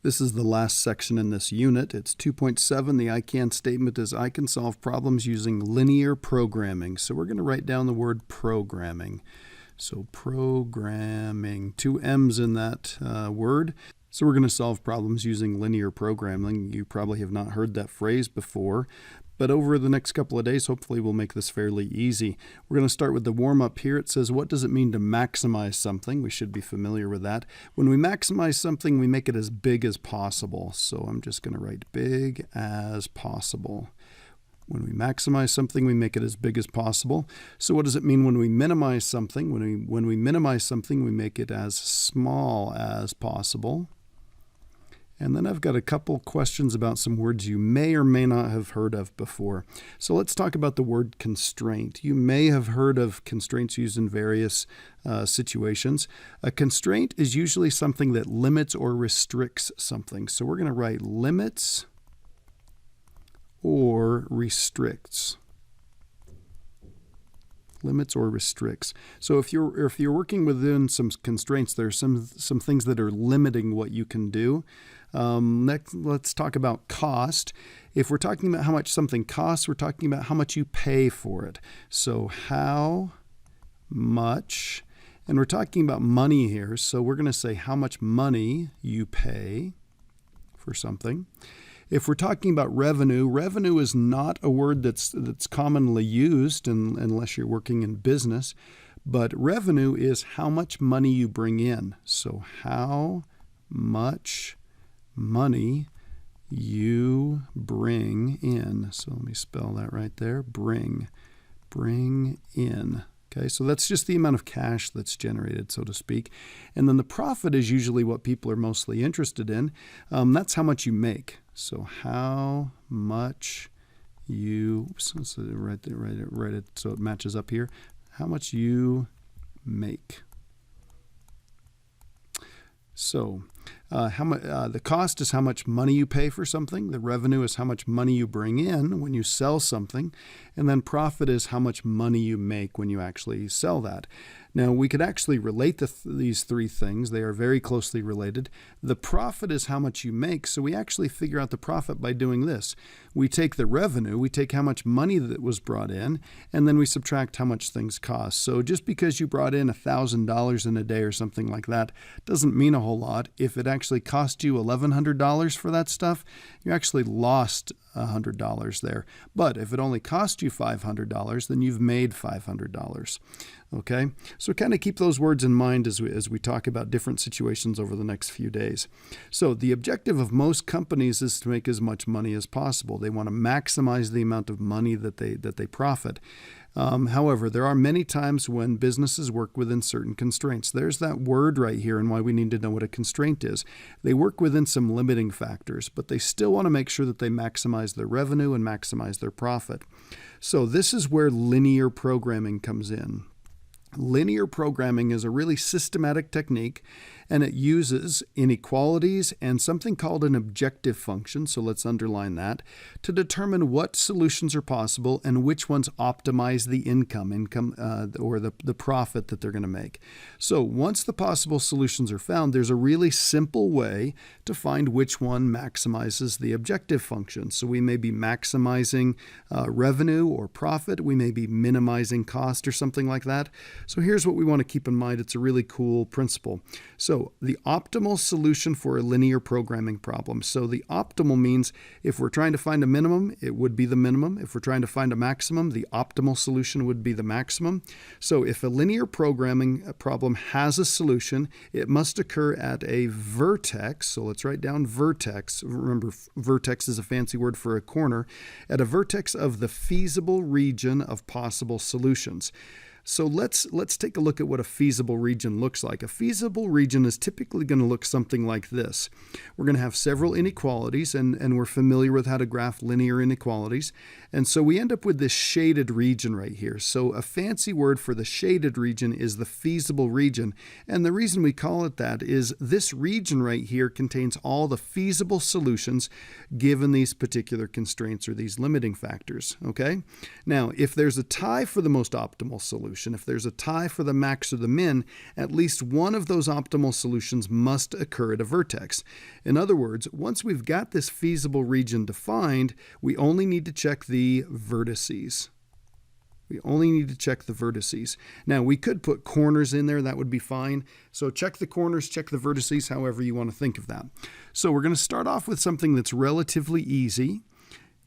This is the last section in this unit. It's 2.7. The I can statement is I can solve problems using linear programming. So we're going to write down the word programming. So programming, two M's in that word. So we're going to solve problems using linear programming. You probably have not heard that phrase before, but over the next couple of days, hopefully we'll make this fairly easy. We're going to start with the warm-up here. It says, what does it mean to maximize something? We should be familiar with that. When we maximize something, we make it as big as possible. So I'm just going to write big as possible. When we maximize something, we make it as big as possible. So what does it mean when we minimize something? When we minimize something, we make it as small as possible. And then I've got a couple questions about some words you may or may not have heard of before. So let's talk about the word constraint. You may have heard of constraints used in various situations. A constraint is usually something that limits or restricts something. So we're going to write limits or restricts. Limits or restricts. So if you're working within some constraints, there are some things that are limiting what you can do. Next, let's talk about cost. If we're talking about how much something costs, we're talking about how much you pay for it. So how much, and we're talking about money here, so we're going to say how much money you pay for something. If we're talking about revenue, revenue is not a word that's commonly used unless you're working in business, but revenue is how much money you bring in. So how much money you bring in. So let me spell that right there. Bring in. Okay, so that's just the amount of cash that's generated, so to speak. And then the profit is usually what people are mostly interested in. That's how much you make. So how much you, so write it so it matches up here. How much you make. So the cost is how much money you pay for something. The revenue is how much money you bring in when you sell something. And then profit is how much money you make when you actually sell that. Now, we could actually relate these three things. They are very closely related. The profit is how much you make, so we actually figure out the profit by doing this. We take the revenue, we take how much money that was brought in, and then we subtract how much things cost. So just because you brought in $1,000 in a day or something like that doesn't mean a whole lot. If it actually cost you $1,100 for that stuff, you actually lost $100 there. But if it only cost you $500, then you've made $500. Okay, so kind of keep those words in mind as we talk about different situations over the next few days. So the objective of most companies is to make as much money as possible. They want to maximize the amount of money that they profit. However, there are many times when businesses work within certain constraints. There's that word right here and why we need to know what a constraint is. They work within some limiting factors, but they still want to make sure that they maximize their revenue and maximize their profit. So this is where linear programming comes in. Linear programming is a really systematic technique, and it uses inequalities and something called an objective function, so let's underline that, to determine what solutions are possible and which ones optimize the income or the profit that they're going to make. So once the possible solutions are found, there's a really simple way to find which one maximizes the objective function. So we may be maximizing revenue or profit, we may be minimizing cost or something like that. So here's what we want to keep in mind. It's a really cool principle. So the optimal solution for a linear programming problem. So the optimal means if we're trying to find a minimum, it would be the minimum. If we're trying to find a maximum, the optimal solution would be the maximum. So if a linear programming problem has a solution, it must occur at a vertex. So let's write down vertex. Remember, vertex is a fancy word for a corner. At a vertex of the feasible region of possible solutions. So let's take a look at what a feasible region looks like. A feasible region is typically going to look something like this. We're going to have several inequalities, and we're familiar with how to graph linear inequalities. And so we end up with this shaded region right here. So a fancy word for the shaded region is the feasible region. And the reason we call it that is this region right here contains all the feasible solutions given these particular constraints or these limiting factors. Okay? Now, if there's a tie for the most optimal solution, solution. If there's a tie for the max or the min, at least one of those optimal solutions must occur at a vertex. In other words, once we've got this feasible region defined, we only need to check the vertices. We only need to check the vertices. Now, we could put corners in there. That would be fine. So check the corners, check the vertices, however you want to think of that. So we're going to start off with something that's relatively easy.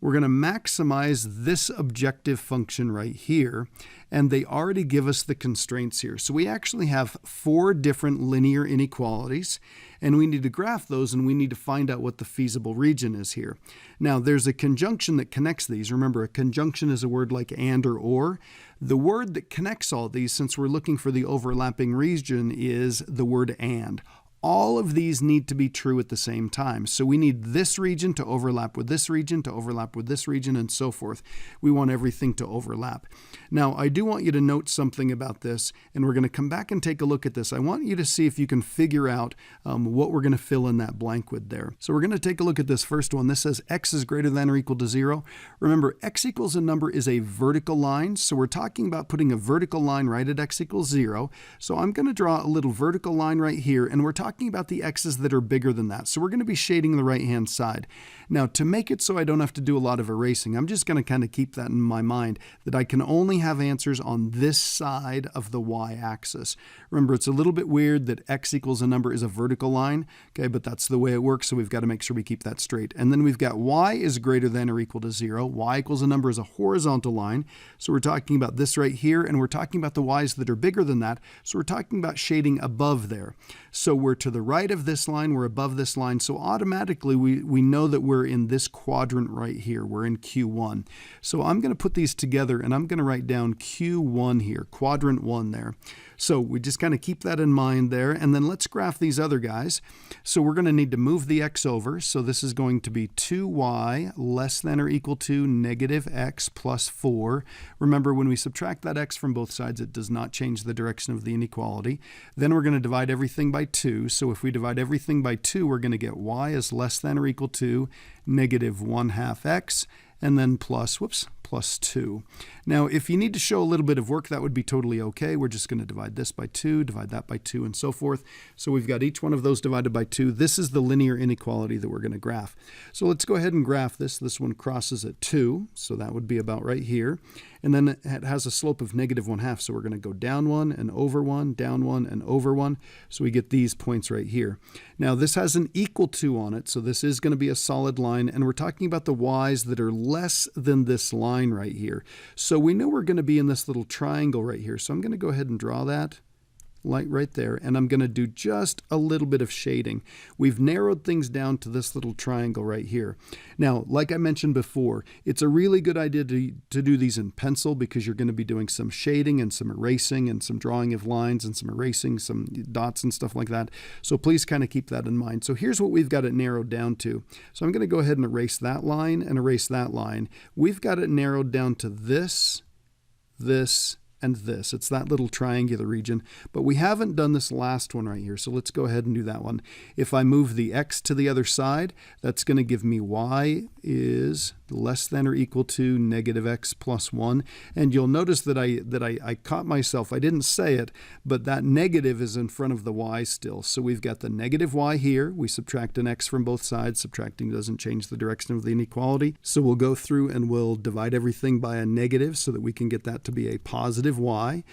We're going to maximize this objective function right here, and they already give us the constraints here. So we actually have 4 different linear inequalities, and we need to graph those, and we need to find out what the feasible region is here. Now, there's a conjunction that connects these. Remember, a conjunction is a word like and or. The word that connects all these, since we're looking for the overlapping region, is the word and. All of these need to be true at the same time. So we need this region to overlap with this region, to overlap with this region, and so forth. We want everything to overlap. Now, I do want you to note something about this, and we're going to come back and take a look at this. I want you to see if you can figure out what we're going to fill in that blank with there. So we're going to take a look at this first one. This says x is greater than or equal to 0. Remember, x equals a number is a vertical line, so we're talking about putting a vertical line right at x equals 0. So I'm going to draw a little vertical line right here, and we're talking about the x's that are bigger than that. So we're going to be shading the right-hand side. Now, to make it so I don't have to do a lot of erasing, I'm just going to kind of keep that in my mind, that I can only have answers on this side of the y-axis. Remember, it's a little bit weird that x equals a number is a vertical line, okay, but that's the way it works, so we've got to make sure we keep that straight. And then we've got y is greater than or equal to 0. Y equals a number is a horizontal line, so we're talking about this right here, and we're talking about the y's that are bigger than that, so we're talking about shading above there. So we're to the right of this line, we're above this line, so automatically we know that we're in this quadrant right here. We're in Q1. So I'm going to put these together, and I'm going to write down Q1 here, quadrant 1 there. So we just kind of keep that in mind there, and then let's graph these other guys. So we're going to need to move the x over, so this is going to be 2y less than or equal to negative x plus 4. Remember, when we subtract that x from both sides, it does not change the direction of the inequality. Then we're going to divide everything by 2, so if we divide everything by 2, we're going to get y is less than or equal to negative 1/2 x, and then plus 2. Now, if you need to show a little bit of work, that would be totally okay. We're just going to divide this by 2, divide that by 2, and so forth. So we've got each one of those divided by 2. This is the linear inequality that we're going to graph. So let's go ahead and graph this. This one crosses at 2, so that would be about right here. And then it has a slope of negative 1/2, so we're going to go down 1 and over 1, down 1 and over 1. So we get these points right here. Now, this has an equal to on it, so this is going to be a solid line, and we're talking about the y's that are less than this line right here. So we know we're going to be in this little triangle right here. So I'm going to go ahead and draw that right there, and I'm going to do just a little bit of shading. We've narrowed things down to this little triangle right here. Now, like I mentioned before, it's a really good idea to do these in pencil, because you're going to be doing some shading and some erasing and some drawing of lines and some erasing, some dots and stuff like that. So please kind of keep that in mind. So here's what we've got it narrowed down to. So I'm going to go ahead and erase that line and erase that line. We've got it narrowed down to this, and this. It's that little triangular region, but we haven't done this last one right here, so let's go ahead and do that one. If I move the x to the other side, that's going to give me y is less than or equal to negative x plus 1, and you'll notice that I caught myself. I didn't say it, but that negative is in front of the y still. So we've got the negative y here. We subtract an x from both sides. Subtracting doesn't change the direction of the inequality. So we'll go through and we'll divide everything by a negative so that we can get that to be a positive y.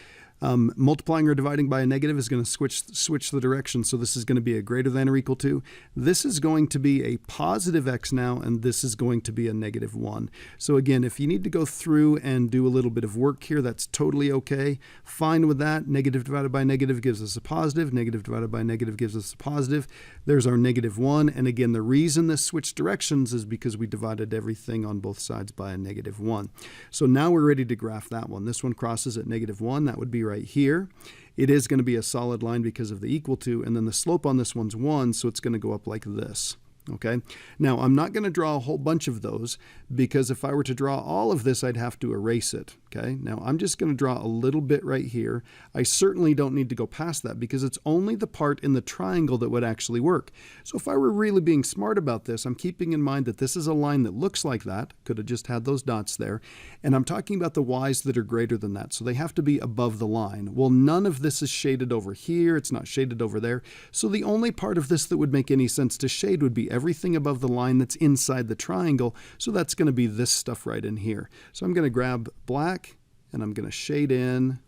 Multiplying or dividing by a negative is going to switch the direction, so this is going to be a greater than or equal to. This is going to be a positive x now, and this is going to be a negative 1. So again, if you need to go through and do a little bit of work here, that's totally okay. Fine with that. Negative divided by negative gives us a positive. Negative divided by negative gives us a positive. There's our negative 1, and again, the reason this switched directions is because we divided everything on both sides by a negative 1. So now we're ready to graph that one. This one crosses at negative 1. That would be right here. It is going to be a solid line because of the equal to, and then the slope on this one's 1, so it's going to go up like this. Okay, now I'm not going to draw a whole bunch of those because if I were to draw all of this, I'd have to erase it. Okay, now I'm just going to draw a little bit right here. I certainly don't need to go past that because it's only the part in the triangle that would actually work. So if I were really being smart about this, I'm keeping in mind that this is a line that looks like that, could have just had those dots there, and I'm talking about the y's that are greater than that, so they have to be above the line. Well, none of this is shaded over here, it's not shaded over there, so the only part of this that would make any sense to shade would be everything above the line that's inside the triangle, so that's going to be this stuff right in here. So I'm going to grab black, and I'm going to shade in,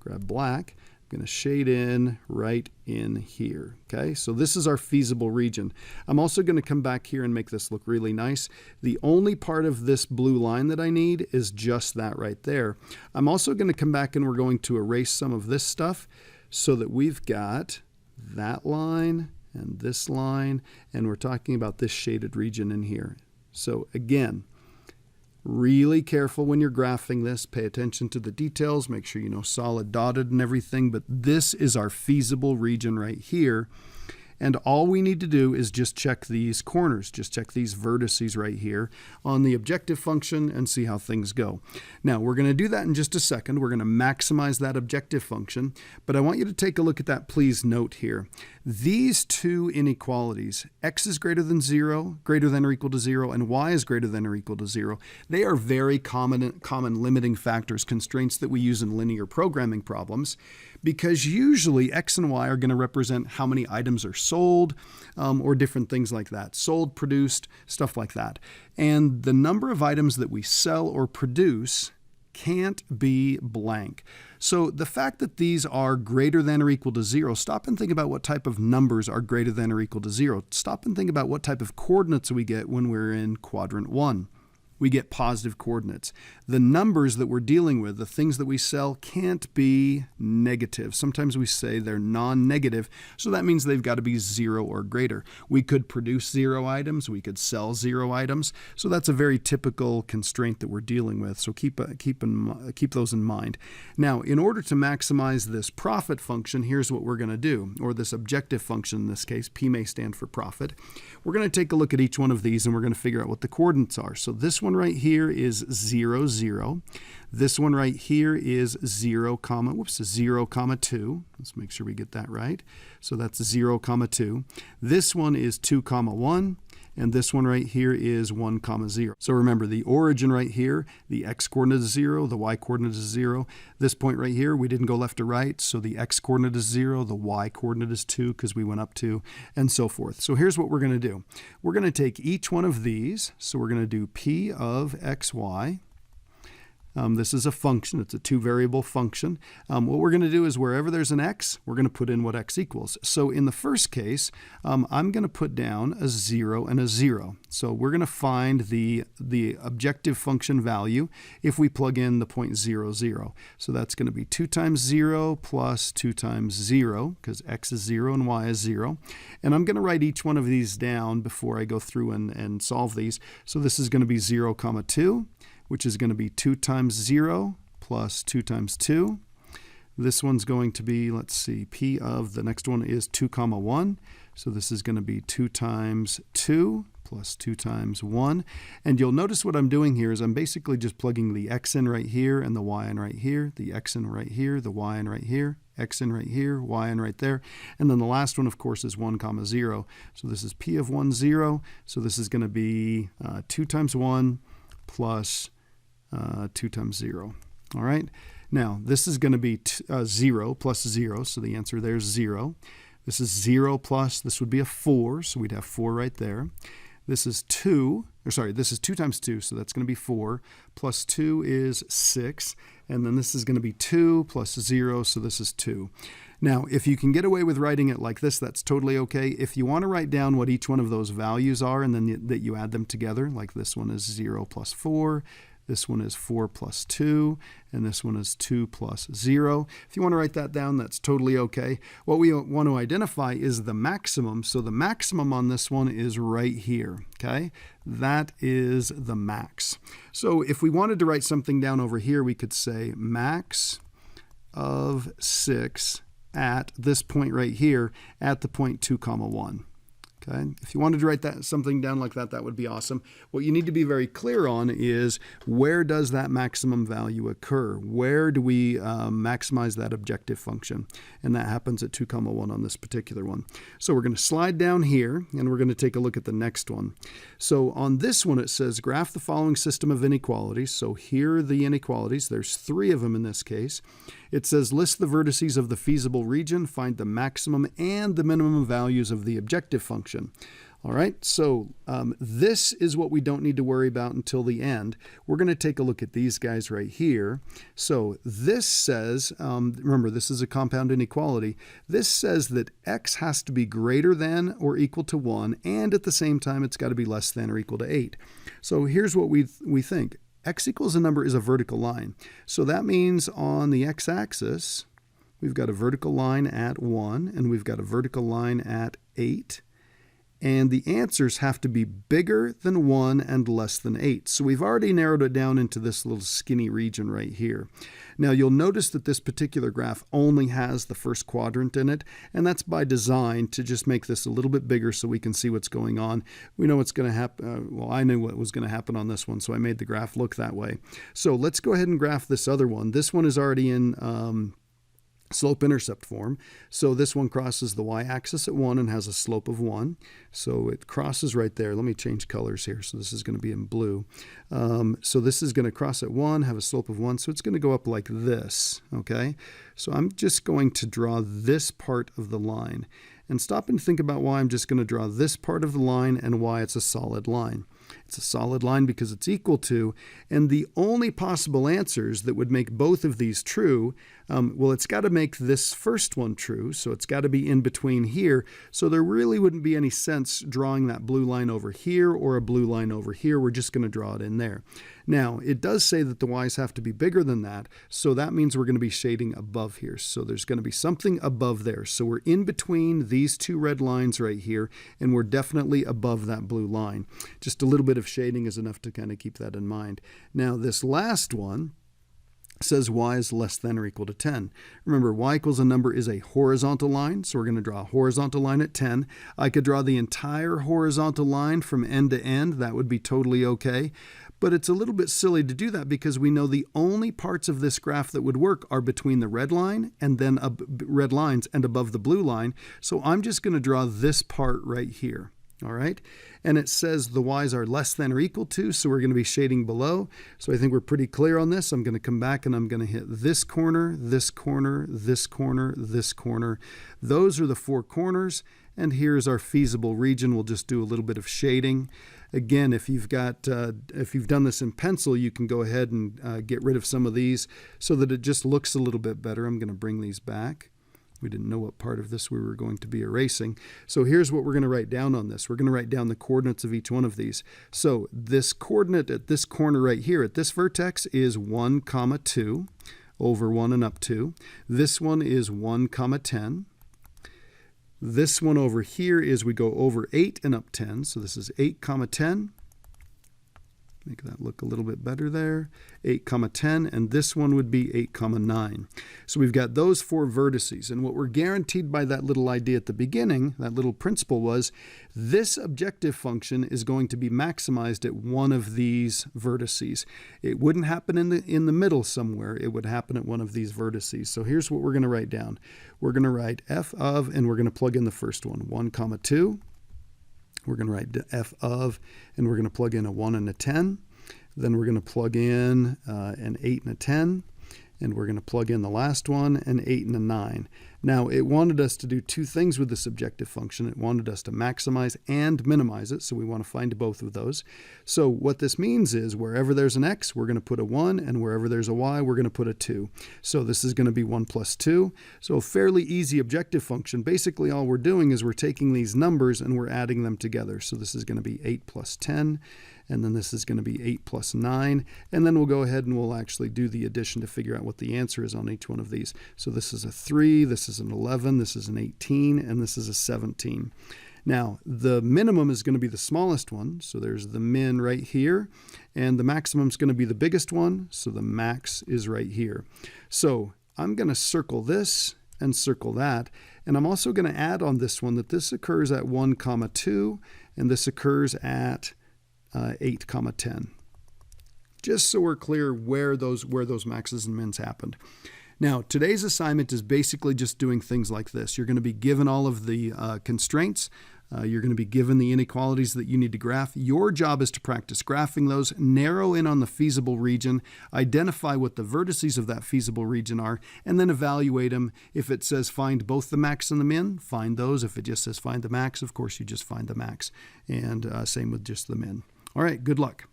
grab black, I'm going to shade in right in here. Okay, so this is our feasible region. I'm also going to come back here and make this look really nice. The only part of this blue line that I need is just that right there. I'm also going to come back and we're going to erase some of this stuff so that we've got that line and this line, and we're talking about this shaded region in here. So again, really careful when you're graphing this. Pay attention to the details. Make sure you know solid dotted and everything. But this is our feasible region right here. And all we need to do is just check these corners, just check these vertices right here on the objective function and see how things go. Now, we're going to do that in just a second. We're going to maximize that objective function, but I want you to take a look at that please note here. These two inequalities, x is greater than 0, greater than or equal to 0, and y is greater than or equal to 0, they are very common limiting factors, constraints that we use in linear programming problems, because usually x and y are going to represent how many items are sold or different things like that. Sold, produced, stuff like that. And the number of items that we sell or produce can't be blank. So the fact that these are greater than or equal to 0, stop and think about what type of numbers are greater than or equal to 0. Stop and think about what type of coordinates we get when we're in quadrant 1. We get positive coordinates. The numbers that we're dealing with, the things that we sell, can't be negative. Sometimes we say they're non-negative, so that means they've got to be 0 or greater. We could produce 0 items, we could sell 0 items, so that's a very typical constraint that we're dealing with, so keep those in mind. Now, in order to maximize this profit function, here's what we're going to do, or this objective function in this case, P may stand for profit. We're going to take a look at each one of these and we're going to figure out what the coordinates are. So this one right here is 0, 0. This one right here is 0, 0, 2. Let's make sure we get that right. So that's 0, 2. This one is 2, 1. And this one right here is 1, 0. So remember, the origin right here, the x-coordinate is 0, the y-coordinate is 0. This point right here, we didn't go left to right, so the x-coordinate is 0, the y-coordinate is 2 because we went up 2, and so forth. So here's what we're going to do. We're going to take each one of these, so we're going to do p of xy. This is a function. It's a two-variable function. What we're going to do is wherever there's an x, we're going to put in what x equals. So in the first case, I'm going to put down a 0 and a 0. So we're going to find the objective function value if we plug in the point 0, 0. So that's going to be 2 times 0 plus 2 times 0, because x is 0 and y is 0. And I'm going to write each one of these down before I go through and solve these. So this is going to be 0, 2. Which is going to be 2 times 0 plus 2 times 2. This one's going to be, let's see, p of the next one is 2, 1. So this is going to be 2 times 2 plus 2 times 1. And you'll notice what I'm doing here is I'm basically just plugging the x in right here and the y in right here, the x in right here, the y in right here, x in right here, y in right there. And then the last one, of course, is 1, 0. So this is p of 1, 0. So this is going to be 2 times 1 plus 2 times 0. All right. Now, this is going to be 0 plus 0, so the answer there is 0. This is 0 plus, this would be a 4, so we'd have 4 right there. This is 2, this is 2 times 2, so that's going to be 4, plus 2 is 6, and then this is going to be 2 plus 0, so this is 2. Now, if you can get away with writing it like this, that's totally okay. If you want to write down what each one of those values are and then that you add them together, like this one is 0 plus 4, this one is 4 plus 2, and this one is 2 plus 0. If you want to write that down, that's totally okay. What we want to identify is the maximum. So the maximum on this one is right here, okay? That is the max. So if we wanted to write something down over here, we could say max of 6 at this point right here at the point 2, 1. Okay, if you wanted to write something down like that, that would be awesome. What you need to be very clear on is, where does that maximum value occur? Where do we maximize that objective function? And that happens at 2, 1 on this particular one. So we're going to slide down here, and we're going to take a look at the next one. So on this one, it says graph the following system of inequalities. So here are the inequalities. There's 3 of them in this case. It says list the vertices of the feasible region, find the maximum and the minimum values of the objective function. All right, so this is what we don't need to worry about until the end. We're going to take a look at these guys right here. So this says, remember, this is a compound inequality. This says that x has to be greater than or equal to 1, and at the same time, it's got to be less than or equal to 8. So here's what we think. X equals a number is a vertical line. So that means on the x-axis, we've got a vertical line at 1, and we've got a vertical line at 8. And the answers have to be bigger than 1 and less than 8. So we've already narrowed it down into this little skinny region right here. Now you'll notice that this particular graph only has the first quadrant in it, and that's by design to just make this a little bit bigger so we can see what's going on. We know what's going to happen. Well, I knew what was going to happen on this one, so I made the graph look that way. So let's go ahead and graph this other one. This one is already in slope-intercept form. So this one crosses the y-axis at 1 and has a slope of 1. So it crosses right there. Let me change colors here. So this is going to be in blue. So this is going to cross at 1, have a slope of 1. So it's going to go up like this. Okay. So I'm just going to draw this part of the line. And stop and think about why I'm just going to draw this part of the line and why it's a solid line. It's a solid line because it's equal to, and the only possible answers that would make both of these true, well, it's got to make this first one true, so it's got to be in between here. So there really wouldn't be any sense drawing that blue line over here or a blue line over here. We're just going to draw it in there. Now, it does say that the y's have to be bigger than that, so that means we're going to be shading above here. So there's going to be something above there. So we're in between these 2 red lines right here, and we're definitely above that blue line. Just a little bit of shading is enough to kind of keep that in mind. Now, this last one says y is less than or equal to 10. Remember, y equals a number is a horizontal line, so we're going to draw a horizontal line at 10. I could draw the entire horizontal line from end to end. That would be totally okay. But it's a little bit silly to do that because we know the only parts of this graph that would work are between the red line and then red lines and above the blue line. So I'm just going to draw this part right here. All right, and it says the y's are less than or equal to, so we're going to be shading below. So I think we're pretty clear on this. I'm going to come back and I'm going to hit this corner, this corner, this corner, this corner. Those are the 4 corners, and here's our feasible region. We'll just do a little bit of shading. Again, if you've done this in pencil, you can go ahead and get rid of some of these so that it just looks a little bit better. I'm going to bring these back. We didn't know what part of this we were going to be erasing. So here's what we're going to write down on this. We're going to write down the coordinates of each one of these. So this coordinate at this corner right here, at this vertex, is 1, 2, over 1 and up 2. This one is 1, 10. This one over here is we go over 8 and up 10. So this is 8, 10. Make that look a little bit better there. 8, 10, and this one would be 8, 9. So we've got those 4 vertices, and what we're guaranteed by that little idea at the beginning, that little principle, was this objective function is going to be maximized at one of these vertices. It wouldn't happen in the middle somewhere. It would happen at one of these vertices. So here's what we're going to write down. We're going to write f of, and we're going to plug in the first one, 1, 2. We're going to write f of, and we're going to plug in a 1 and a 10. Then we're going to plug in an 8 and a 10. And we're going to plug in the last one, an 8 and a 9. Now, it wanted us to do 2 things with this objective function. It wanted us to maximize and minimize it, so we want to find both of those. So what this means is wherever there's an x, we're going to put a 1, and wherever there's a y, we're going to put a 2. So this is going to be 1 plus 2. So a fairly easy objective function. Basically, all we're doing is we're taking these numbers and we're adding them together. So this is going to be 8 plus 10. And then this is going to be 8 plus 9. And then we'll go ahead and we'll actually do the addition to figure out what the answer is on each one of these. So this is a 3, this is an 11, this is an 18, and this is a 17. Now, the minimum is going to be the smallest one. So there's the min right here. And the maximum is going to be the biggest one. So the max is right here. So I'm going to circle this and circle that. And I'm also going to add on this one that this occurs at 1, 2, and this occurs at 8, 10. Just so we're clear where those maxes and mins happened. Now, today's assignment is basically just doing things like this. You're going to be given all of the constraints. You're going to be given the inequalities that you need to graph. Your job is to practice graphing those, narrow in on the feasible region, identify what the vertices of that feasible region are, and then evaluate them. If it says find both the max and the min, find those. If it just says find the max, of course, you just find the max. And same with just the min. All right, good luck.